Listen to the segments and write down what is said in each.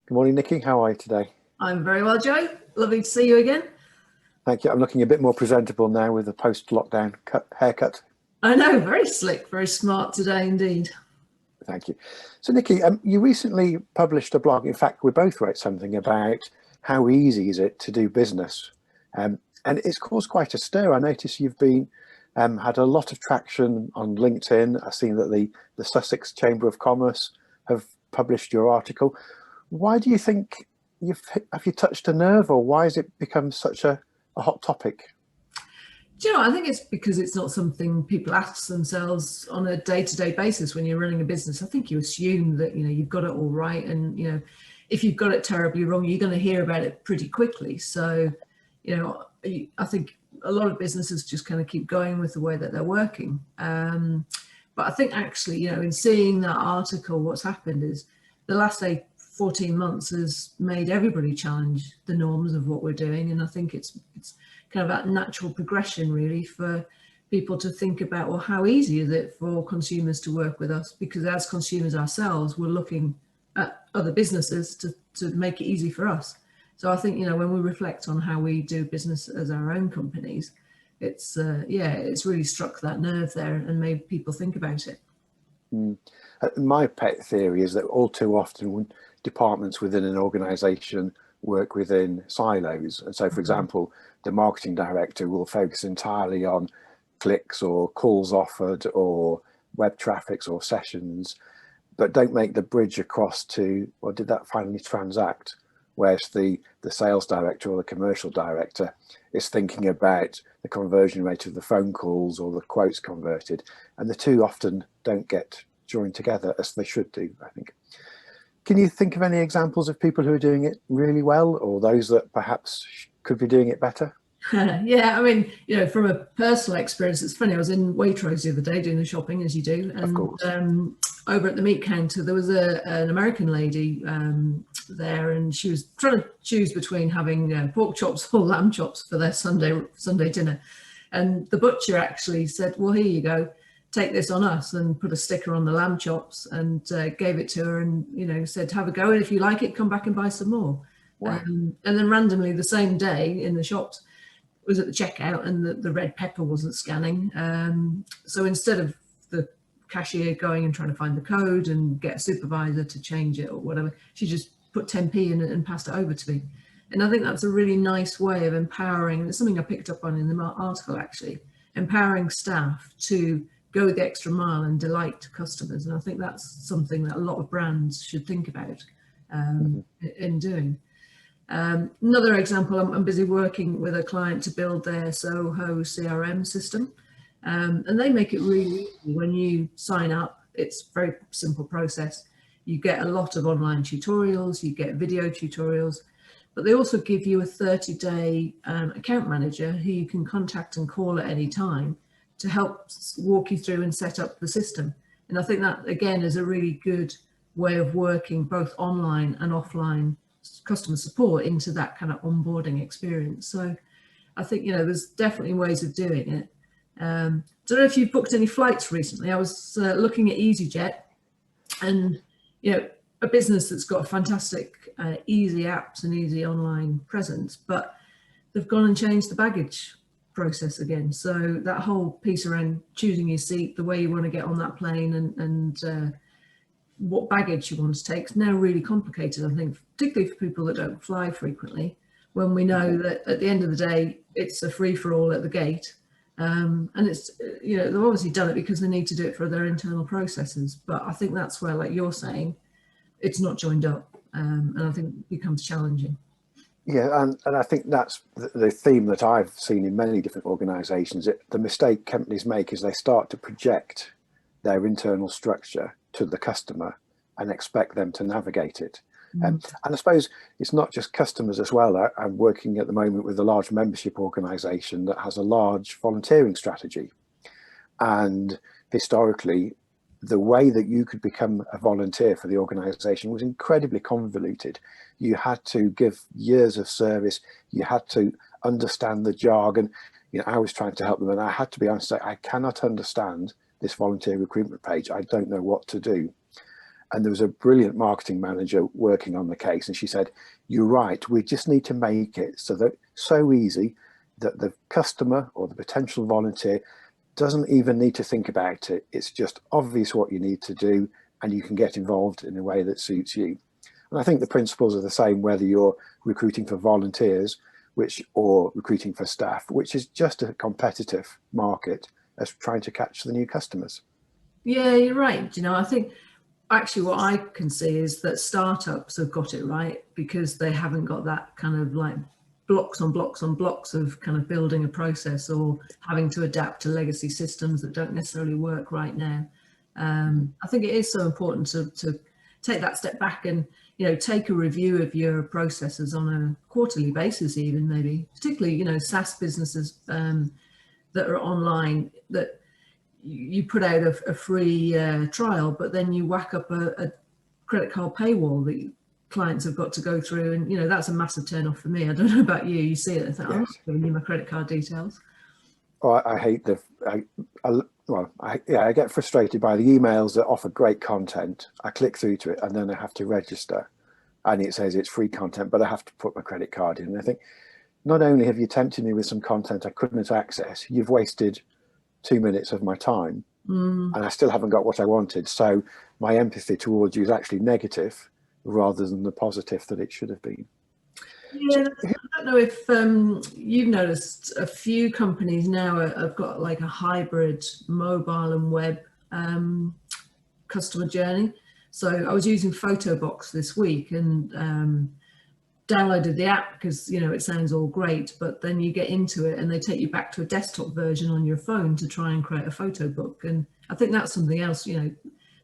Good morning, Nicky. How are you today? I'm very well, Joe. Lovely to see you again. Thank you. I'm looking a bit more presentable now with the post-lockdown haircut. I know, very slick, very smart today indeed. Thank you. So, Nicky, you recently published a blog. In fact, we both wrote something about how easy is it to do business, and it's caused quite a stir. I notice you've been had a lot of traction on LinkedIn. I've seen that the Sussex Chamber of Commerce have published your article. Why do you think have you touched a nerve, or why has it become such a hot topic? Do you know, I think it's because it's not something people ask themselves on a day-to-day basis when you're running a business. I think you assume that, you've got it all right. And, if you've got it terribly wrong, you're going to hear about it pretty quickly. So, I think a lot of businesses just kind of keep going with the way that they're working. But I think actually, in seeing that article, what's happened is the last 14 months has made everybody challenge the norms of what we're doing. And I think it's kind of that natural progression really for people to think about, well, how easy is it for consumers to work with us? Because as consumers ourselves, we're looking at other businesses to make it easy for us. So I think, when we reflect on how we do business as our own companies, it's really struck that nerve there and made people think about it. My pet theory is that all too often when departments within an organization work within silos. And so, for example, the marketing director will focus entirely on clicks or calls offered or web traffics or sessions, but don't make the bridge across to, well, did that finally transact? Whereas the sales director or the commercial director is thinking about the conversion rate of the phone calls or the quotes converted. And the two often don't get joined together as they should do, I think. Can you think of any examples of people who are doing it really well, or those that perhaps could be doing it better? Yeah, I mean, from a personal experience, it's funny. I was in Waitrose the other day doing the shopping, as you do, and Of course. Over at the meat counter, there was an American lady there, and she was trying to choose between having pork chops or lamb chops for their Sunday dinner. And the butcher actually said, "Well, here you go. Take this on us," and put a sticker on the lamb chops and gave it to her and, said, "Have a go. And if you like it, come back and buy some more." Wow. And then randomly the same day in the shops was at the checkout and the red pepper wasn't scanning. So instead of the cashier going and trying to find the code and get a supervisor to change it or whatever, she just put 10p in it and passed it over to me. And I think that's a really nice way of empowering, and it's something I picked up on in the article actually, empowering staff to go the extra mile and delight customers. And I think that's something that a lot of brands should think about in doing. Another example, I'm busy working with a client to build their Soho CRM system, and they make it really easy. When you sign up, it's a very simple process. You get a lot of online tutorials, you get video tutorials, but they also give you a 30-day account manager who you can contact and call at any time to help walk you through and set up the system. And I think that, again, is a really good way of working both online and offline customer support into that kind of onboarding experience. So I think, there's definitely ways of doing it. Don't know if you've booked any flights recently. I was looking at EasyJet, and, a business that's got fantastic, easy apps and easy online presence, but they've gone and changed the baggage process again. So that whole piece around choosing your seat, the way you want to get on that plane and what baggage you want to take is now really complicated, I think, particularly for people that don't fly frequently, when we know that at the end of the day, it's a free-for-all at the gate. And it's, they've obviously done it because they need to do it for their internal processes. But I think that's where, like you're saying, it's not joined up. And I think it becomes challenging. Yeah, and I think that's the theme that I've seen in many different organisations. The mistake companies make is they start to project their internal structure to the customer and expect them to navigate it. And I suppose it's not just customers as well. I'm working at the moment with a large membership organisation that has a large volunteering strategy. And historically, the way that you could become a volunteer for the organisation was incredibly convoluted. You had to give years of service. You had to understand the jargon. I was trying to help them, and I had to be honest, I cannot understand this volunteer recruitment page. I don't know what to do. And there was a brilliant marketing manager working on the case, and she said, "You're right, we just need to make it so easy that the customer or the potential volunteer doesn't even need to think about it. It's just obvious what you need to do, and you can get involved in a way that suits you." And I think the principles are the same whether you're recruiting for volunteers or recruiting for staff, which is just a competitive market as trying to catch the new customers. Yeah, you're right. I think actually what I can see is that startups have got it right because they haven't got that kind of like blocks on blocks on blocks of kind of building a process or having to adapt to legacy systems that don't necessarily work right now. I think it is so important to take that step back and take a review of your processes on a quarterly basis, even maybe, particularly SaaS businesses that are online, that you put out a free trial, but then you whack up a credit card paywall that clients have got to go through, and that's a massive turn off for me. I don't know about you. You see it and think, I'm not giving you my credit card details. Oh, I hate I get frustrated by the emails that offer great content. I click through to it and then I have to register, and it says it's free content, but I have to put my credit card in. And I think, not only have you tempted me with some content I couldn't access, you've wasted 2 minutes of my time, and I still haven't got what I wanted. So my empathy towards you is actually negative rather than the positive that it should have been. Yeah, I don't know if you've noticed a few companies now have got like a hybrid mobile and web customer journey. So I was using Photobox this week and downloaded the app because it sounds all great, but then you get into it and they take you back to a desktop version on your phone to try and create a photo book. And I think that's something else.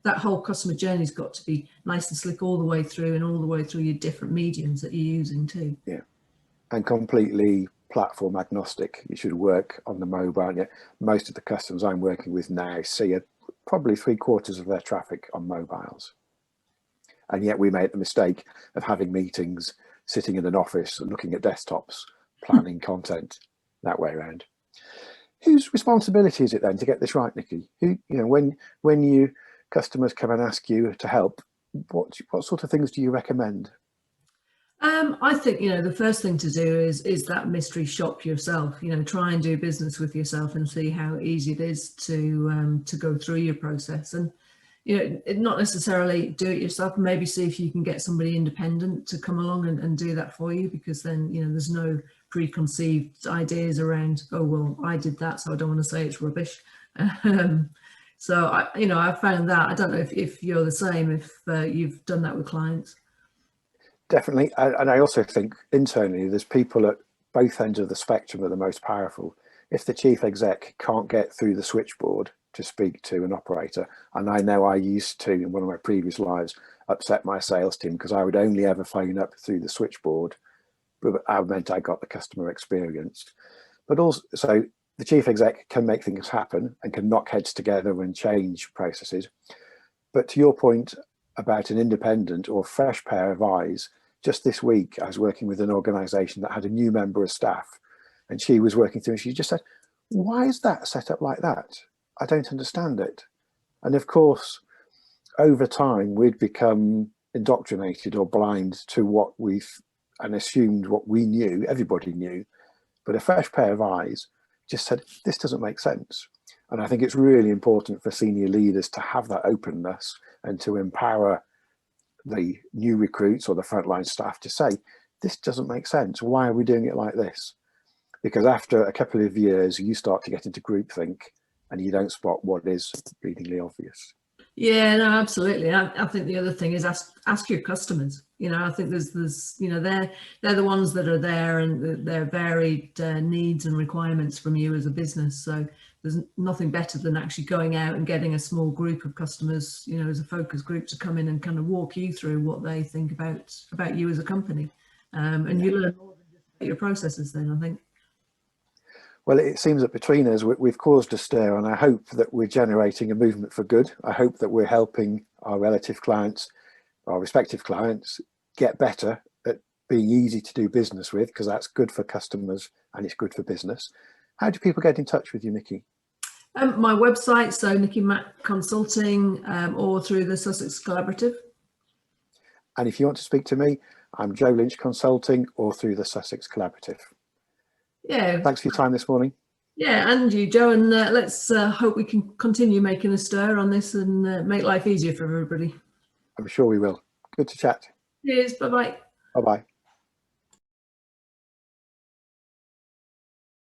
That whole customer journey's got to be nice and slick all the way through, and all the way through your different mediums that you're using too. Yeah, and completely platform agnostic. You should work on the mobile. Yeah, most of the customers I'm working with now see probably 3/4 of their traffic on mobiles, and yet we make the mistake of having meetings, sitting in an office, looking at desktops, planning content that way around. Whose responsibility is it then to get this right, Nicky? When you customers come and ask you to help, what sort of things do you recommend? I think the first thing to do is that mystery shop yourself. Try and do business with yourself and see how easy it is to go through your process. And not necessarily do it yourself. Maybe see if you can get somebody independent to come along and do that for you, because then there's no preconceived ideas around, oh well, I did that, so I don't want to say it's rubbish. So I found that. I don't know if you're the same, if you've done that with clients. Definitely, and I also think internally there's people at both ends of the spectrum that are the most powerful. If the chief exec can't get through the switchboard to speak to an operator, and I know I used to in one of my previous lives upset my sales team because I would only ever phone up through the switchboard, but I meant I got the customer experience. But also, so the chief exec can make things happen and can knock heads together and change processes. But to your point about an independent or fresh pair of eyes, just this week I was working with an organisation that had a new member of staff, and she was working through and she just said, "Why is that set up like that? I don't understand it." And of course, over time, we'd become indoctrinated or blind to what and assumed what we knew, everybody knew. But a fresh pair of eyes just said, this doesn't make sense. And I think it's really important for senior leaders to have that openness and to empower the new recruits or the frontline staff to say, this doesn't make sense. Why are we doing it like this? Because after a couple of years, you start to get into groupthink and you don't spot what is bleedingly obvious. Yeah, no, absolutely. I think the other thing is ask your customers. I think there's they're the ones that are there, and their varied needs and requirements from you as a business. So there's nothing better than actually going out and getting a small group of customers, as a focus group, to come in and kind of walk you through what they think about you as a company. And you learn more than just about your processes then, I think. Well, it seems that between us, we've caused a stir, and I hope that we're generating a movement for good. I hope that we're helping our relative clients, our respective clients, get better at being easy to do business with, because that's good for customers and it's good for business. How do people get in touch with you, Nicky? My website, so Nicky Mac Consulting, or through the Sussex Collaborative. And if you want to speak to me, I'm Joe Lynch Consulting, or through the Sussex Collaborative. Yeah. Thanks for your time this morning. Yeah, and you, Joe, and let's hope we can continue making a stir on this and make life easier for everybody. I'm sure we will. Good to chat. Cheers. Bye-bye. Bye-bye.